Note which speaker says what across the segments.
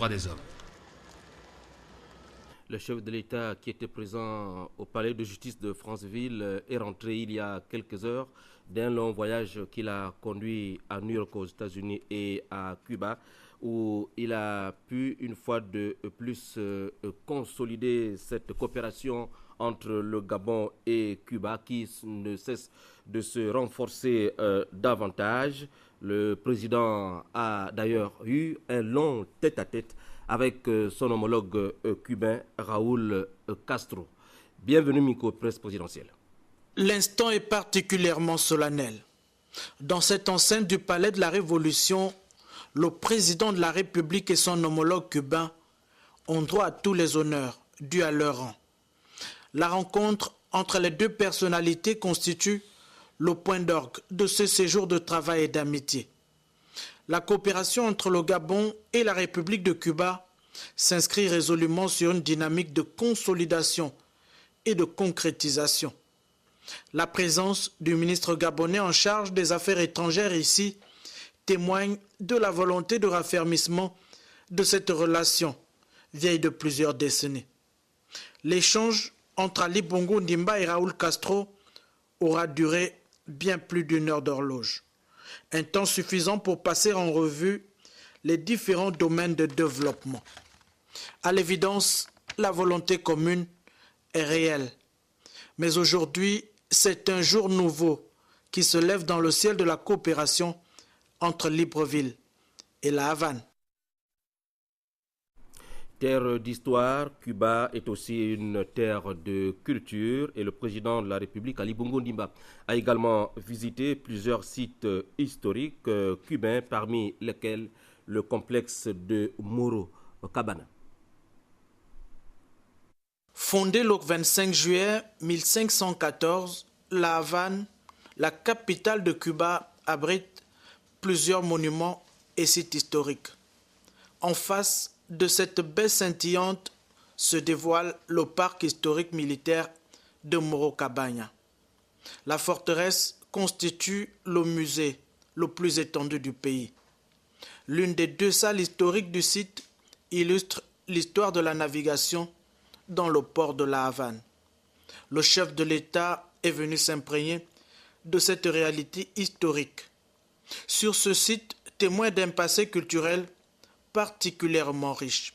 Speaker 1: droits des hommes.
Speaker 2: Le chef de l'État qui était présent au palais de justice de Franceville est rentré il y a quelques heures d'un long voyage qu'il a conduit à New York aux États-Unis et à Cuba, où il a pu une fois de plus consolider cette coopération entre le Gabon et Cuba qui ne cesse de se renforcer davantage. Le président a d'ailleurs eu un long tête-à-tête avec son homologue cubain Raúl Castro. Bienvenue, Miko, presse présidentielle.
Speaker 3: L'instant est particulièrement solennel. Dans cette enceinte du Palais de la Révolution, le président de la République et son homologue cubain ont droit à tous les honneurs dus à leur rang. La rencontre entre les deux personnalités constitue le point d'orgue de ce séjour de travail et d'amitié. La coopération entre le Gabon et la République de Cuba s'inscrit résolument sur une dynamique de consolidation et de concrétisation. La présence du ministre gabonais en charge des affaires étrangères ici témoigne de la volonté de raffermissement de cette relation vieille de plusieurs décennies. L'échange entre Ali Bongo Ndimba et Raúl Castro aura duré bien plus d'une heure d'horloge. Un temps suffisant pour passer en revue les différents domaines de développement. À l'évidence, la volonté commune est réelle. Mais aujourd'hui, c'est un jour nouveau qui se lève dans le ciel de la coopération entre Libreville et La Havane.
Speaker 2: Terre d'histoire, Cuba est aussi une terre de culture et le président de la République, Ali Bongo Ndimba, a également visité plusieurs sites historiques cubains, parmi lesquels le complexe de Moro Cabana.
Speaker 3: Fondée le 25 juillet 1514, La Havane, la capitale de Cuba, abrite plusieurs monuments et sites historiques. En face de cette baie scintillante se dévoile le parc historique militaire de Moro Cabana. La forteresse constitue le musée le plus étendu du pays. L'une des deux salles historiques du site illustre l'histoire de la navigation dans le port de La Havane. Le chef de l'État est venu s'imprégner de cette réalité historique. Sur ce site, témoin d'un passé culturel particulièrement riche.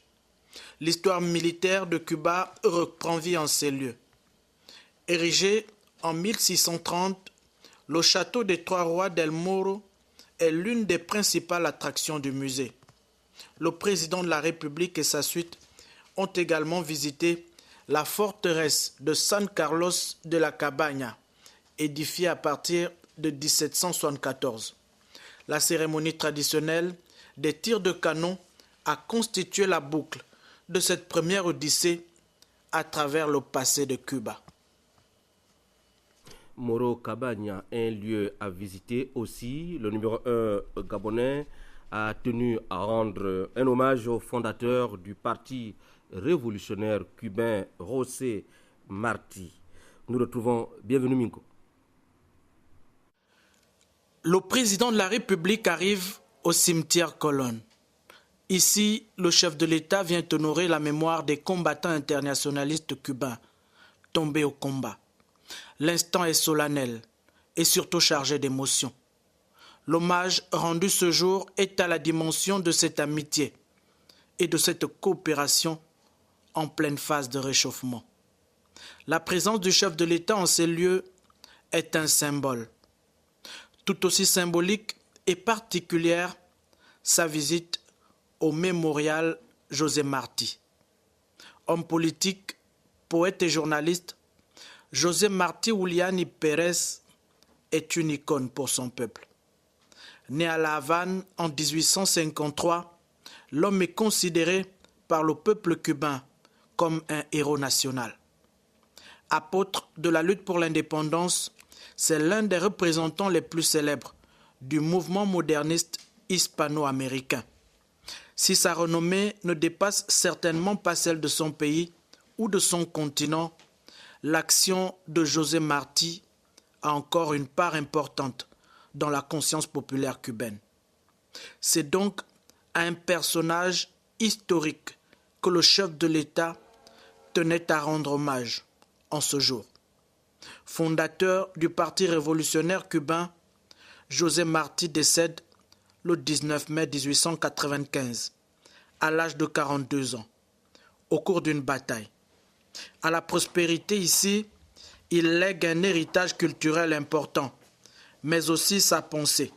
Speaker 3: L'histoire militaire de Cuba reprend vie en ces lieux. Érigé en 1630, le château des Trois Rois d'El Moro est l'une des principales attractions du musée. Le président de la République et sa suite ont également visité la forteresse de San Carlos de la Cabana, édifiée à partir de 1774. La cérémonie traditionnelle des tirs de canon a constitué la boucle de cette première odyssée à travers le passé de Cuba.
Speaker 2: Moro Cabana, un lieu à visiter aussi. Le numéro 1 gabonais a tenu à rendre un hommage au fondateur du parti révolutionnaire cubain José Martí. Nous retrouvons Bienvenue Minko.
Speaker 3: Le président de la République arrive au cimetière Colonne. Ici, le chef de l'État vient honorer la mémoire des combattants internationalistes cubains tombés au combat. L'instant est solennel et surtout chargé d'émotion. L'hommage rendu ce jour est à la dimension de cette amitié et de cette coopération en pleine phase de réchauffement. La présence du chef de l'État en ces lieux est un symbole. Tout aussi symbolique et particulière, sa visite au mémorial José Martí. Homme politique, poète et journaliste, José Martí Uliani Pérez est une icône pour son peuple. Né à La Havane en 1853, l'homme est considéré par le peuple cubain comme un héros national. Apôtre de la lutte pour l'indépendance, c'est l'un des représentants les plus célèbres du mouvement moderniste hispano-américain. Si sa renommée ne dépasse certainement pas celle de son pays ou de son continent, l'action de José Martí a encore une part importante dans la conscience populaire cubaine. C'est donc à un personnage historique que le chef de l'État tenait à rendre hommage en ce jour. Fondateur du Parti révolutionnaire cubain, José Martí décède le 19 mai 1895, à l'âge de 42 ans, au cours d'une bataille. À la prospérité ici, il lègue un héritage culturel important, mais aussi sa pensée.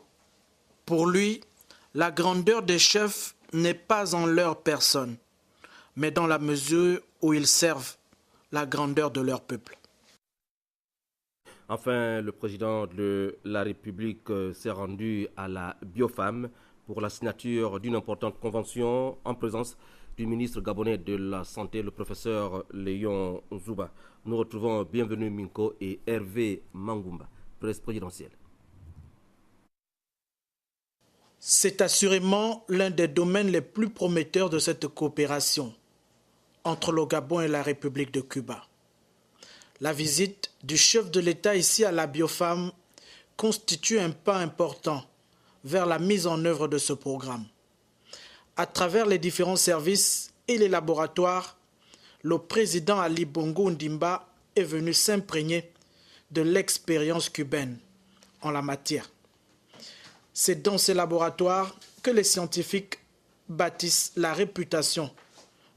Speaker 3: Pour lui, la grandeur des chefs n'est pas en leur personne, mais dans la mesure où ils servent la grandeur de leur peuple.
Speaker 2: Enfin, le président de la République s'est rendu à la Biofam pour la signature d'une importante convention en présence du ministre gabonais de la Santé, le professeur Léon Zouba. Nous retrouvons Bienvenue Minko et Hervé Mangumba, presse présidentielle.
Speaker 3: C'est assurément l'un des domaines les plus prometteurs de cette coopération entre le Gabon et la République de Cuba. La visite du chef de l'État ici à la Biofam constitue un pas important vers la mise en œuvre de ce programme. À travers les différents services et les laboratoires, le président Ali Bongo Ondimba est venu s'imprégner de l'expérience cubaine en la matière. C'est dans ces laboratoires que les scientifiques bâtissent la réputation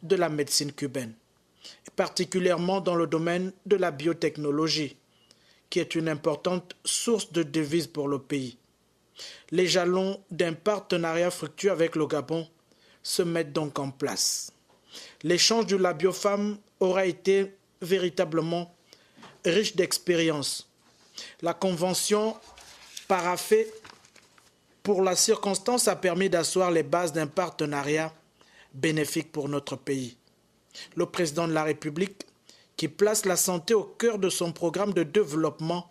Speaker 3: de la médecine cubaine, particulièrement dans le domaine de la biotechnologie, qui est une importante source de devises pour le pays. Les jalons d'un partenariat fructueux avec le Gabon se mettent donc en place. L'échange de la Biofam aura été véritablement riche d'expériences. La convention paraphée pour la circonstance a permis d'asseoir les bases d'un partenariat bénéfique pour notre pays. Le président de la République, qui place la santé au cœur de son programme de développement,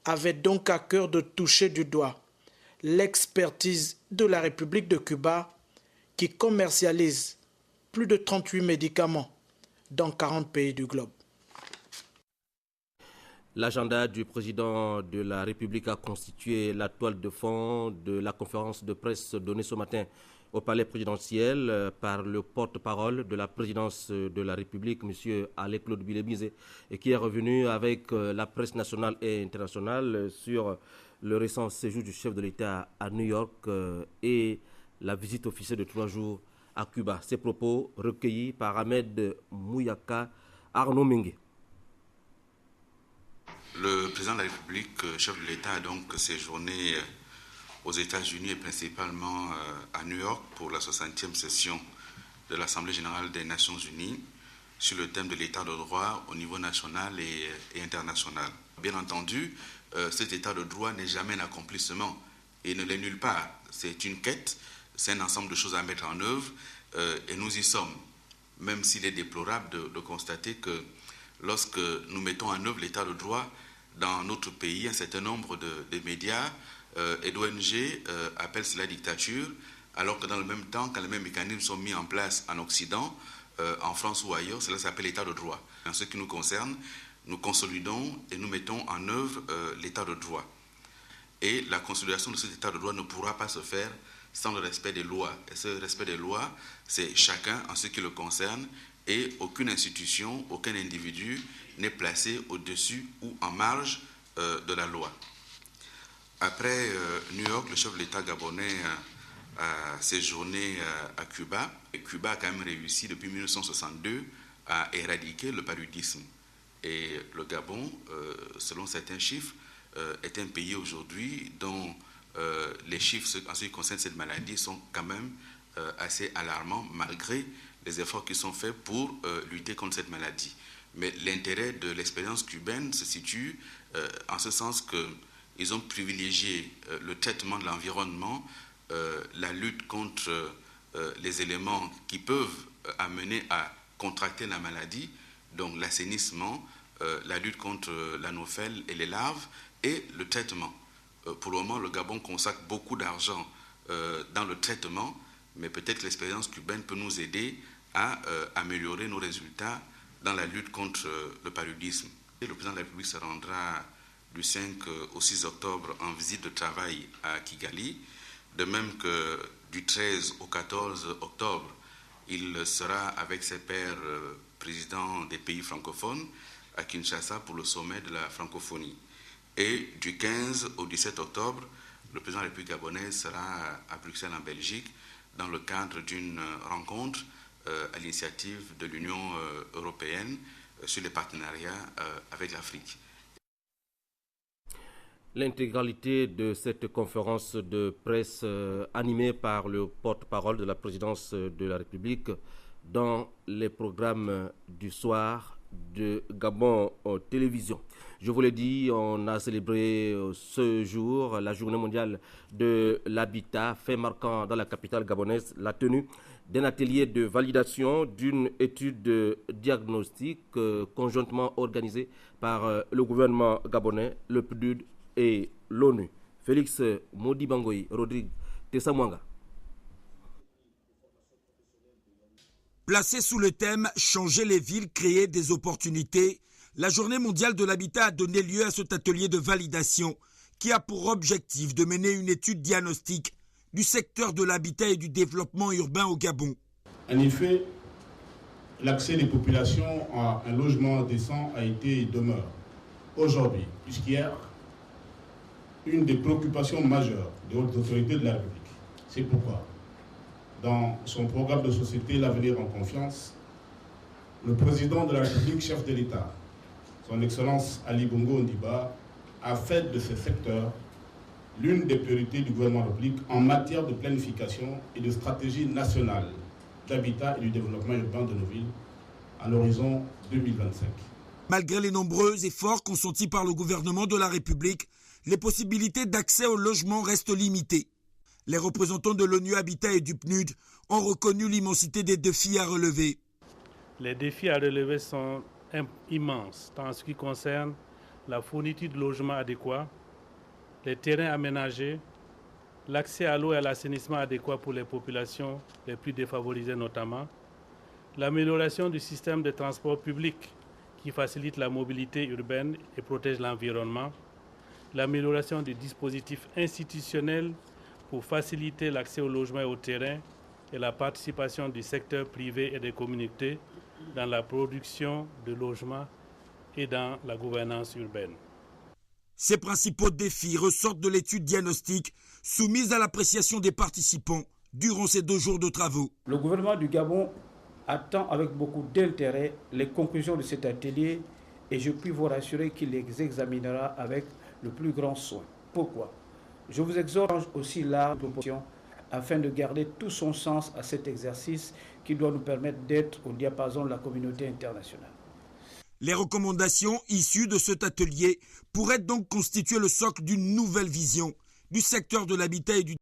Speaker 3: avait donc à cœur de toucher du doigt l'expertise de la République de Cuba, qui commercialise plus de 38 médicaments dans 40 pays du globe.
Speaker 2: L'agenda du président de la République a constitué la toile de fond de la conférence de presse donnée ce matin au palais présidentiel par le porte-parole de la présidence de la République, M. Alain-Claude Bilebizé, et qui est revenu avec la presse nationale et internationale sur le récent séjour du chef de l'État à New York et la visite officielle de 3 jours à Cuba. Ces propos recueillis par Ahmed Mouyaka Arnaud Mingue.
Speaker 1: Le président de la République, chef de l'État, a donc séjourné aux États-Unis et principalement à New York pour la 60e session de l'Assemblée générale des Nations unies sur le thème de l'état de droit au niveau national et international. Bien entendu, cet état de droit n'est jamais un accomplissement et ne l'est nulle part. C'est une quête, c'est un ensemble de choses à mettre en œuvre et nous y sommes. Même s'il est déplorable de constater que lorsque nous mettons en œuvre l'état de droit dans notre pays, un certain nombre de médias et d'ONG appellent cela dictature, alors que dans le même temps, quand les mêmes mécanismes sont mis en place en Occident, en France ou ailleurs, cela s'appelle l'état de droit. En ce qui nous concerne, nous consolidons et nous mettons en œuvre l'état de droit. Et la consolidation de cet état de droit ne pourra pas se faire sans le respect des lois. Et ce respect des lois, c'est chacun en ce qui le concerne, et aucune institution, aucun individu n'est placé au-dessus ou en marge de la loi. Après New York, le chef de l'État gabonais a séjourné à Cuba. Et Cuba a quand même réussi depuis 1962 à éradiquer le paludisme. Et le Gabon, selon certains chiffres, est un pays aujourd'hui dont les chiffres en ce qui concerne cette maladie sont quand même assez alarmants, malgré les efforts qui sont faits pour lutter contre cette maladie. Mais l'intérêt de l'expérience cubaine se situe en ce sens qu'ils ont privilégié le traitement de l'environnement, la lutte contre les éléments qui peuvent amener à contracter la maladie, donc l'assainissement, la lutte contre l'anophèle et les larves, et le traitement. Pour le moment, le Gabon consacre beaucoup d'argent dans le traitement, mais peut-être que l'expérience cubaine peut nous aider à améliorer nos résultats dans la lutte contre le paludisme. Et le président de la République se rendra du 5 au 6 octobre en visite de travail à Kigali, de même que du 13 au 14 octobre, Il sera avec ses pairs présidents des pays francophones à Kinshasa pour le sommet de la francophonie. Et du 15 au 17 octobre, le président de la République gabonaise sera à Bruxelles en Belgique dans le cadre d'une rencontre à l'initiative de l'Union européenne sur les partenariats avec l'Afrique.
Speaker 2: L'intégralité de cette conférence de presse animée par le porte-parole de la présidence de la République dans les programmes du soir de Gabon Télévision. Je vous l'ai dit, on a célébré ce jour la journée mondiale de l'habitat, fait marquant dans la capitale gabonaise la tenue d'un atelier de validation d'une étude de diagnostic conjointement organisée par le gouvernement gabonais, le PNUD et l'ONU. Félix Modibangoy, Rodrigue Tessamouanga.
Speaker 4: Placée sous le thème « Changer les villes, créer des opportunités », la Journée mondiale de l'habitat a donné lieu à cet atelier de validation qui a pour objectif de mener une étude diagnostique du secteur de l'habitat et du développement urbain au Gabon.
Speaker 5: En effet, l'accès des populations à un logement décent a été et demeure aujourd'hui, puisqu'hier, une des préoccupations majeures des hautes autorités de la République. C'est pourquoi, dans son programme de société L'avenir en confiance, le président de la République, chef de l'État, son Excellence Ali Bongo Ondimba, a fait de ce secteur l'une des priorités du gouvernement de la République en matière de planification et de stratégie nationale d'habitat et du développement urbain de nos villes à l'horizon 2025.
Speaker 4: Malgré les nombreux efforts consentis par le gouvernement de la République, les possibilités d'accès au logement restent limitées. Les représentants de l'ONU Habitat et du PNUD ont reconnu l'immensité des défis à relever.
Speaker 6: Les défis à relever sont immenses, tant en ce qui concerne la fourniture de logements adéquats, les terrains aménagés, l'accès à l'eau et à l'assainissement adéquat pour les populations les plus défavorisées notamment, l'amélioration du système de transport public qui facilite la mobilité urbaine et protège l'environnement, l'amélioration des dispositifs institutionnels pour faciliter l'accès au logement et au terrain et la participation du secteur privé et des communautés dans la production de logements et dans la gouvernance urbaine.
Speaker 4: Ces principaux défis ressortent de l'étude diagnostique soumise à l'appréciation des participants durant ces 2 jours de travaux.
Speaker 7: Le gouvernement du Gabon attend avec beaucoup d'intérêt les conclusions de cet atelier et je puis vous rassurer qu'il les examinera avec le plus grand soin. Pourquoi? Je vous exhorte aussi la proposition afin de garder tout son sens à cet exercice qui doit nous permettre d'être au diapason de la communauté internationale.
Speaker 4: Les recommandations issues de cet atelier pourraient donc constituer le socle d'une nouvelle vision du secteur de l'habitat et du